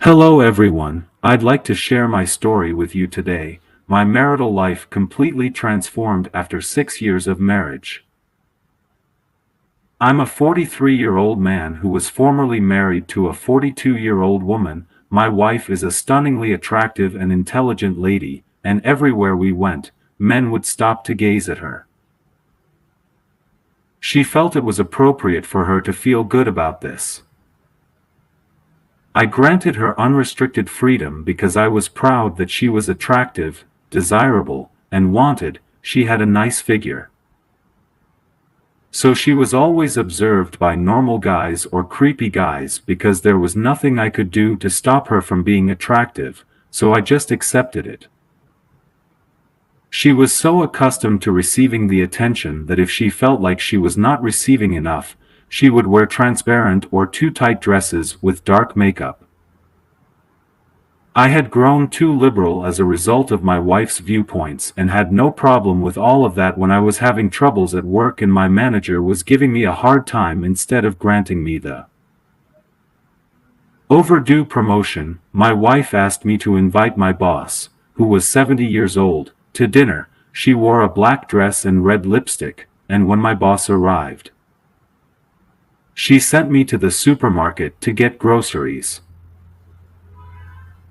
Hello everyone, I'd like to share my story with you today. My marital life completely transformed after 6 years of marriage. I'm a 43-year-old man who was formerly married to a 42-year-old woman. My wife is a stunningly attractive and intelligent lady, and everywhere we went, men would stop to gaze at her. She felt it was appropriate for her to feel good about this. I granted her unrestricted freedom because I was proud that she was attractive, desirable, and wanted. She had a nice figure. So she was always observed by normal guys or creepy guys because there was nothing I could do to stop her from being attractive, so I just accepted it. She was so accustomed to receiving the attention that if she felt like she was not receiving enough, she would wear transparent or too tight dresses with dark makeup. I had grown too liberal as a result of my wife's viewpoints and had no problem with all of that when I was having troubles at work and my manager was giving me a hard time instead of granting me the overdue promotion. My wife asked me to invite my boss, who was 70 years old, to dinner. She wore a black dress and red lipstick, and when my boss arrived, she sent me to the supermarket to get groceries.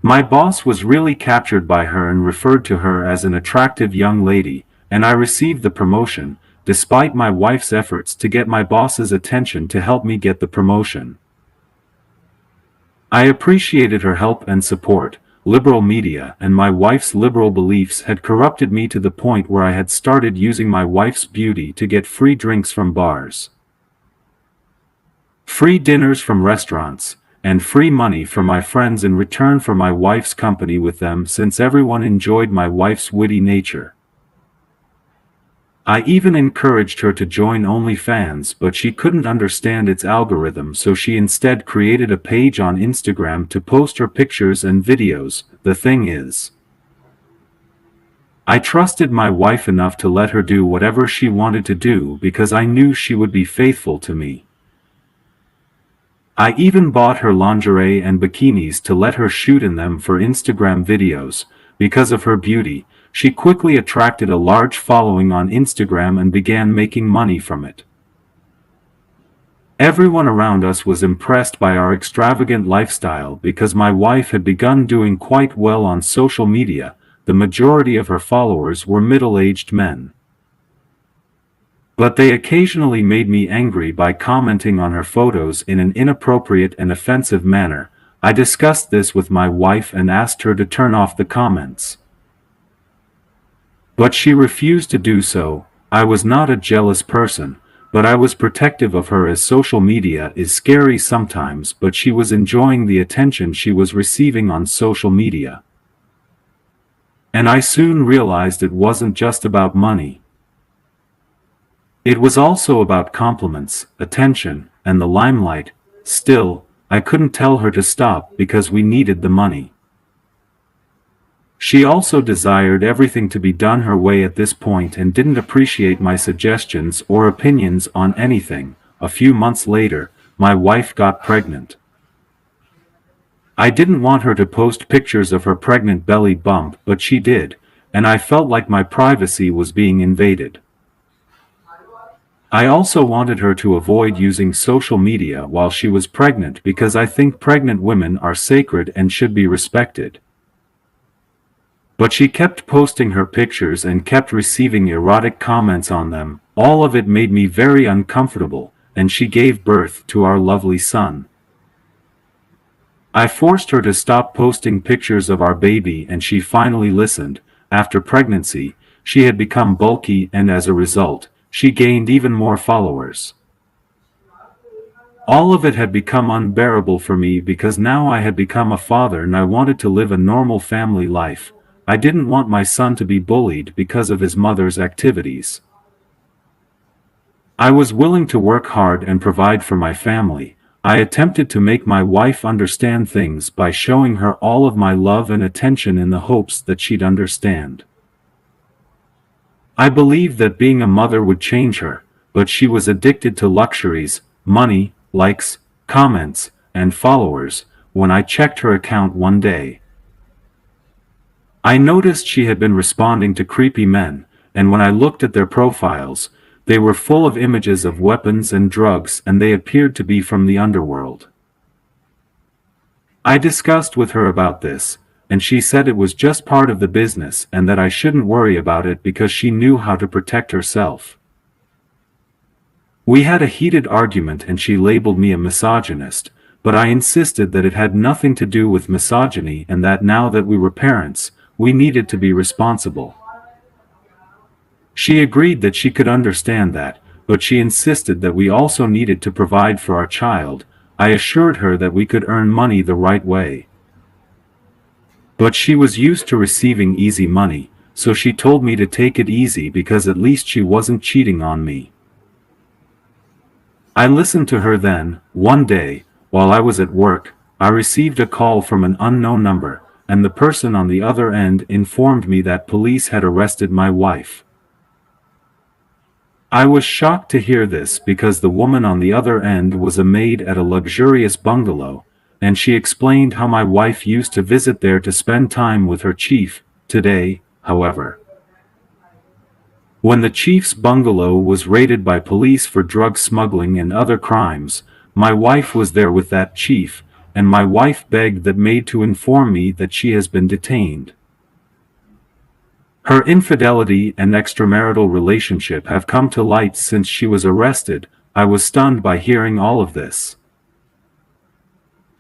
My boss was really captured by her and referred to her as an attractive young lady, and I received the promotion, despite my wife's efforts to get my boss's attention to help me get the promotion. I appreciated her help and support. Liberal media and my wife's liberal beliefs had corrupted me to the point where I had started using my wife's beauty to get free drinks from bars, free dinners from restaurants, and free money from my friends in return for my wife's company with them, since everyone enjoyed my wife's witty nature. I even encouraged her to join OnlyFans, but she couldn't understand its algorithm, so she instead created a page on Instagram to post her pictures and videos. The thing is, I trusted my wife enough to let her do whatever she wanted to do because I knew she would be faithful to me. I even bought her lingerie and bikinis to let her shoot in them for Instagram videos. Because of her beauty, she quickly attracted a large following on Instagram and began making money from it. Everyone around us was impressed by our extravagant lifestyle because my wife had begun doing quite well on social media. The majority of her followers were middle-aged men, but they occasionally made me angry by commenting on her photos in an inappropriate and offensive manner. I discussed this with my wife and asked her to turn off the comments, but she refused to do so. I was not a jealous person, but I was protective of her, as social media is scary sometimes, but she was enjoying the attention she was receiving on social media. And I soon realized it wasn't just about money. It was also about compliments, attention, and the limelight. Still, I couldn't tell her to stop because we needed the money. She also desired everything to be done her way at this point and didn't appreciate my suggestions or opinions on anything. A few months later, my wife got pregnant. I didn't want her to post pictures of her pregnant belly bump, but she did, and I felt like my privacy was being invaded. I also wanted her to avoid using social media while she was pregnant because I think pregnant women are sacred and should be respected. But she kept posting her pictures and kept receiving erotic comments on them. All of it made me very uncomfortable, and she gave birth to our lovely son. I forced her to stop posting pictures of our baby and she finally listened. After pregnancy, she had become bulky and as a result, she gained even more followers. All of it had become unbearable for me because now I had become a father and I wanted to live a normal family life. I didn't want my son to be bullied because of his mother's activities. I was willing to work hard and provide for my family. I attempted to make my wife understand things by showing her all of my love and attention in the hopes that she'd understand. I believed that being a mother would change her, but she was addicted to luxuries, money, likes, comments, and followers. when I checked her account one day. I noticed she had been responding to creepy men, and when I looked at their profiles, they were full of images of weapons and drugs, and they appeared to be from the underworld. I discussed with her about this, and she said it was just part of the business and that I shouldn't worry about it because she knew how to protect herself. We had a heated argument and she labeled me a misogynist, but I insisted that it had nothing to do with misogyny and that now that we were parents, we needed to be responsible. She agreed that she could understand that, but she insisted that we also needed to provide for our child. I assured her that we could earn money the right way. But she was used to receiving easy money, so she told me to take it easy because at least she wasn't cheating on me. I listened to her then. One day, while I was at work, I received a call from an unknown number, and the person on the other end informed me that police had arrested my wife. I was shocked to hear this because the woman on the other end was a maid at a luxurious bungalow, and she explained how my wife used to visit there to spend time with her chief. Today, however, when the chief's bungalow was raided by police for drug smuggling and other crimes, my wife was there with that chief, and my wife begged that maid to inform me that she has been detained. Her infidelity and extramarital relationship have come to light since she was arrested. I was stunned by hearing all of this.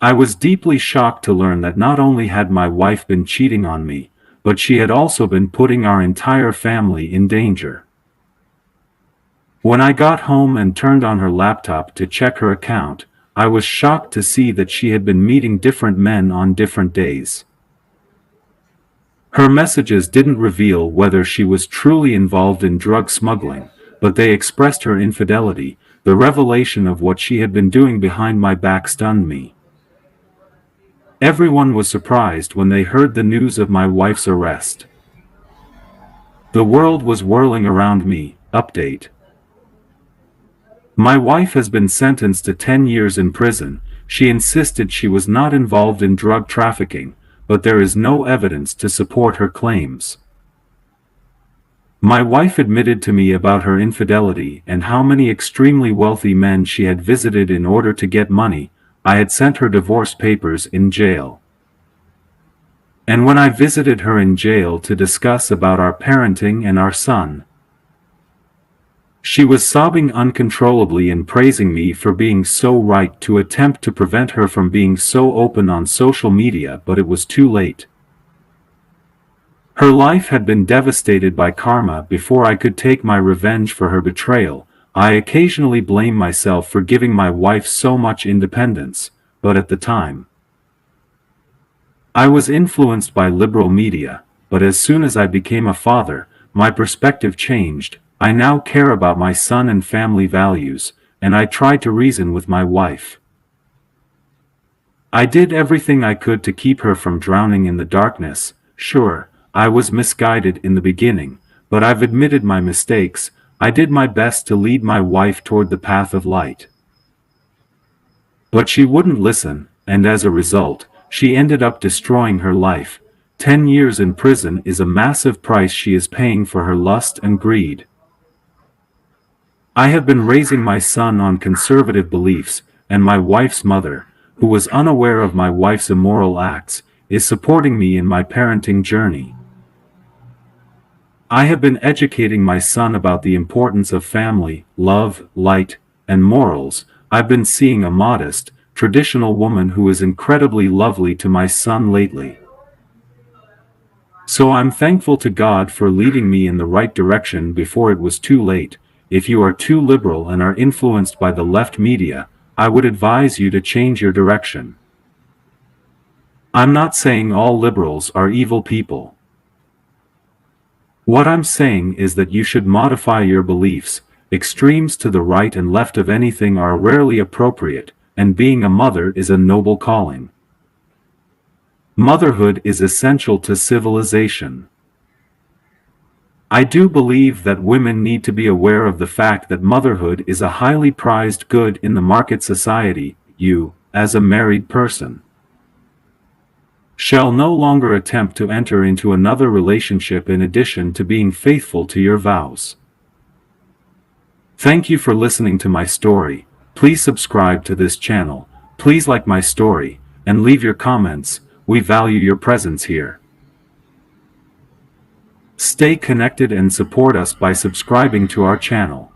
I was deeply shocked to learn that not only had my wife been cheating on me, but she had also been putting our entire family in danger. When I got home and turned on her laptop to check her account, I was shocked to see that she had been meeting different men on different days. Her messages didn't reveal whether she was truly involved in drug smuggling, but they expressed her infidelity. The revelation of what she had been doing behind my back stunned me. Everyone was surprised when they heard the news of my wife's arrest. The world was whirling around me. Update. My wife has been sentenced to 10 years in prison. She insisted she was not involved in drug trafficking, but there is no evidence to support her claims. My wife admitted to me about her infidelity and how many extremely wealthy men she had visited in order to get money. I had sent her divorce papers in jail. And when I visited her in jail to discuss about our parenting and our son, she was sobbing uncontrollably and praising me for being so right to attempt to prevent her from being so open on social media, but it was too late. Her life had been devastated by karma before I could take my revenge for her betrayal. I occasionally blame myself for giving my wife so much independence, but at the time, I was influenced by liberal media, but as soon as I became a father, my perspective changed. I now care about my son and family values, and I try to reason with my wife. I did everything I could to keep her from drowning in the darkness. Sure, I was misguided in the beginning, but I've admitted my mistakes. I did my best to lead my wife toward the path of light. But she wouldn't listen, and as a result, she ended up destroying her life. 10 years in prison is a massive price she is paying for her lust and greed. I have been raising my son on conservative beliefs, and my wife's mother, who was unaware of my wife's immoral acts, is supporting me in my parenting journey. I have been educating my son about the importance of family, love, light, and morals. I've been seeing a modest, traditional woman who is incredibly lovely to my son lately. So I'm thankful to God for leading me in the right direction before it was too late. If you are too liberal and are influenced by the left media, I would advise you to change your direction. I'm not saying all liberals are evil people. What I'm saying is that you should modify your beliefs. Extremes to the right and left of anything are rarely appropriate, and being a mother is a noble calling. Motherhood is essential to civilization. I do believe that women need to be aware of the fact that motherhood is a highly prized good in the market society. You, as a married person, shall no longer attempt to enter into another relationship in addition to being faithful to your vows. Thank you for listening to my story. Please subscribe to this channel. Please like my story, and leave your comments. We value your presence here. Stay connected and support us by subscribing to our channel.